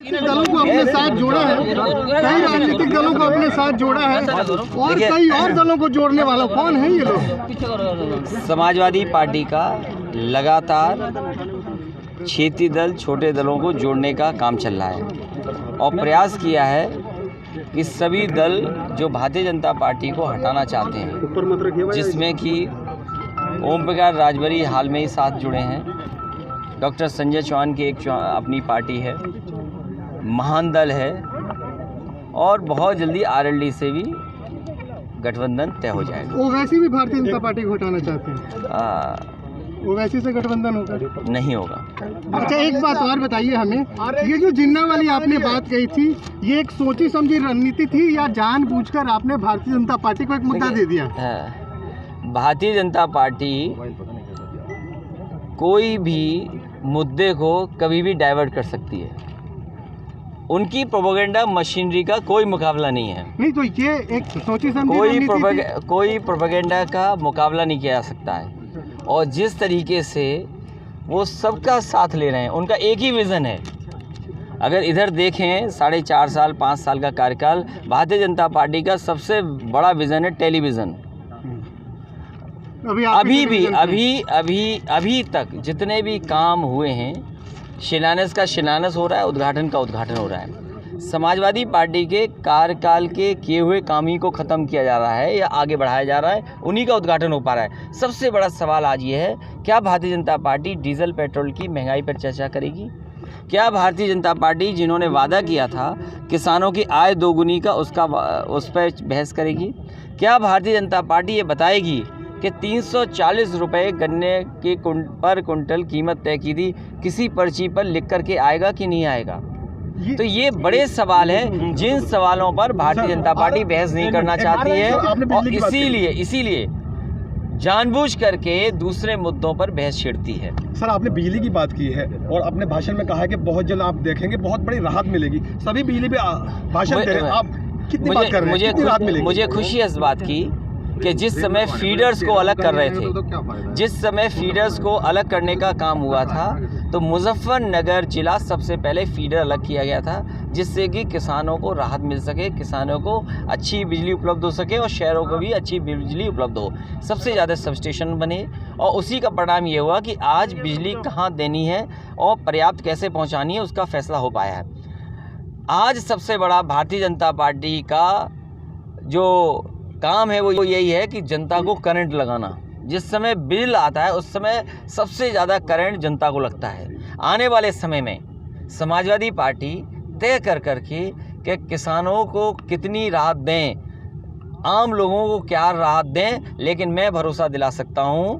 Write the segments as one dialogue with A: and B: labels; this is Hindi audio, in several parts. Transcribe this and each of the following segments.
A: दलों को अपने साथ जोड़ा है, कई राजनीतिक दलों को अपने साथ जोड़ा है और कई और दलों को जोड़ने वाला कौन है ये लोग?
B: समाजवादी पार्टी का लगातार क्षेत्रीय दल छोटे दलों को जोड़ने का काम चल रहा है और प्रयास किया है कि सभी दल जो भारतीय जनता पार्टी को हटाना चाहते हैं, जिसमें कि ओम प्रकाश राजभरी हाल में ही साथ जुड़े हैं, डॉक्टर संजय चौहान की एक अपनी पार्टी है, महान दल है और बहुत जल्दी आरएलडी से भी गठबंधन तय हो जाएगा।
A: वो वैसे भी भारतीय जनता पार्टी को हटाना चाहते हैं, वो वैसे से गठबंधन होगा?
B: नहीं होगा।
A: अच्छा, एक बात और बताइए हमें, ये जो जिन्ना वाली आपने बात कही थी, ये एक सोची समझी रणनीति थी या जानबूझकर आपने भारतीय जनता पार्टी को एक मुद्दा दे दिया?
B: भारतीय जनता पार्टी कोई भी मुद्दे को कभी भी डाइवर्ट कर सकती है, उनकी प्रोपेगेंडा मशीनरी का कोई मुकाबला नहीं है।
A: नहीं तो ये एक सोची समझी
B: कोई प्रोपेगेंडा का मुकाबला नहीं किया जा सकता है और जिस तरीके से वो सबका साथ ले रहे हैं, उनका एक ही विज़न है। अगर इधर देखें 4.5 साल 5 साल का कार्यकाल, भारतीय जनता पार्टी का सबसे बड़ा विज़न है टेलीविज़न। अभी तक जितने भी काम हुए हैं, शिलान्यास का शिलान्यास हो रहा है, उद्घाटन का उद्घाटन हो रहा है। समाजवादी पार्टी के कार्यकाल के किए हुए काम ही को ख़त्म किया जा रहा है या आगे बढ़ाया जा रहा है, उन्हीं का उद्घाटन हो पा रहा है। सबसे बड़ा सवाल आज ये है, क्या Bharatiya Janata party diesel petrol की महंगाई पर चर्चा करेगी? क्या भारतीय जनता पार्टी जिन्होंने वादा किया था किसानों की आय दोगुनी का उस पर बहस करेगी? क्या भारतीय जनता पार्टी ये बताएगी कि 340 रुपये गन्ने के पर कुंटल कीमत तय की थी, किसी पर्ची पर लिख करके आएगा कि नहीं आएगा? तो ये बड़े सवाल हैं, जिन सवालों पर भारतीय जनता पार्टी बहस नहीं करना चाहती है और इसीलिए जानबूझ करके दूसरे मुद्दों पर बहस छिड़ती है।
C: सर, आपने बिजली की बात की है और अपने भाषण में कहा है कि बहुत जल्द आप देखेंगे बहुत बड़ी राहत मिलेगी। सभी बिजली पे भाषण दे रहे हैं, आप कितनी बात कर रहे हैं, कितनी राहत मिलेगी?
B: मुझे खुशी है इस बात की कि जिस समय फीडर्स को अलग कर रहे थे, जिस समय फीडर्स को अलग करने का काम हुआ था, तो मुजफ्फरनगर जिला सबसे पहले फीडर अलग किया गया था, जिससे कि किसानों को राहत मिल सके, किसानों को अच्छी बिजली उपलब्ध हो सके और शहरों को भी अच्छी बिजली उपलब्ध हो। सबसे ज़्यादा सबस्टेशन बने और उसी का परिणाम ये हुआ कि आज बिजली कहाँ देनी है और पर्याप्त कैसे पहुँचानी है, उसका फैसला हो पाया है। आज सबसे बड़ा भारतीय जनता पार्टी का जो काम है वो यही है कि जनता को करंट लगाना। जिस समय बिल आता है उस समय सबसे ज़्यादा करंट जनता को लगता है। आने वाले समय में समाजवादी पार्टी तय करके कि किसानों को कितनी राहत दें, आम लोगों को क्या राहत दें, लेकिन मैं भरोसा दिला सकता हूं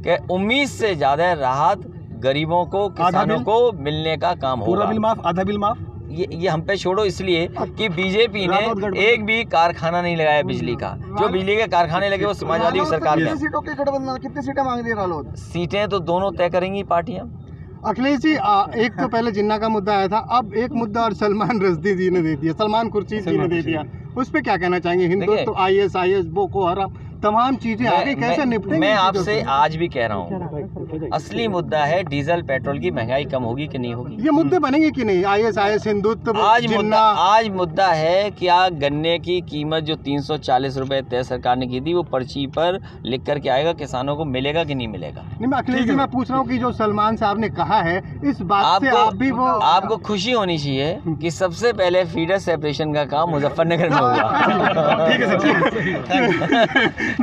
B: कि उम्मीद से ज़्यादा राहत गरीबों को, किसानों को मिलने का काम होगा।
C: पूरा बिल माफ, आधा बिल माफ,
B: ये हम पे छोड़ो, इसलिए कि बीजेपी ने एक भी कारखाना नहीं लगाया बिजली का। जो बिजली के कारखाने लगे वो समाजवादी सरकार में।
A: सीटों के गठबंधन कितनी सीटें मांग रही है रालोद?
B: सीटें तो दोनों तय करेंगी पार्टियां।
A: अखिलेश जी, एक तो पहले जिन्ना का मुद्दा आया था, अब एक मुद्दा और सलमान रश्दी जी ने दे दिया, सलमान खुर्शीद जी ने दे दिया, उस पर क्या कहना चाहेंगे? हिंदुत्व, ISIS, बोको हराम, तमाम चीजें आगे कैसे निपटेंगे?
B: मैं आपसे आज भी कह रहा हूँ, असली मुद्दा है डीजल पेट्रोल की महंगाई कम होगी कि नहीं होगी।
A: ये मुद्दे बनेंगे कि नहीं? ISIS, हिंदुत्व,
B: आज मुद्दा है क्या गन्ने की कीमत जो 340 रुपये तय सरकार ने की थी, वो पर्ची पर लिख करके आएगा, किसानों को मिलेगा कि नहीं मिलेगा?
A: नहीं, मैं अखिलेश जी मैं पूछ रहा हूँ कि जो सलमान साहब ने कहा है, इस बात से आप भी वो
B: आपको खुशी होनी चाहिए कि सबसे पहले फीडर सेपरेशन का काम मुजफ्फरनगर में हुआ।
C: ठीक है सर।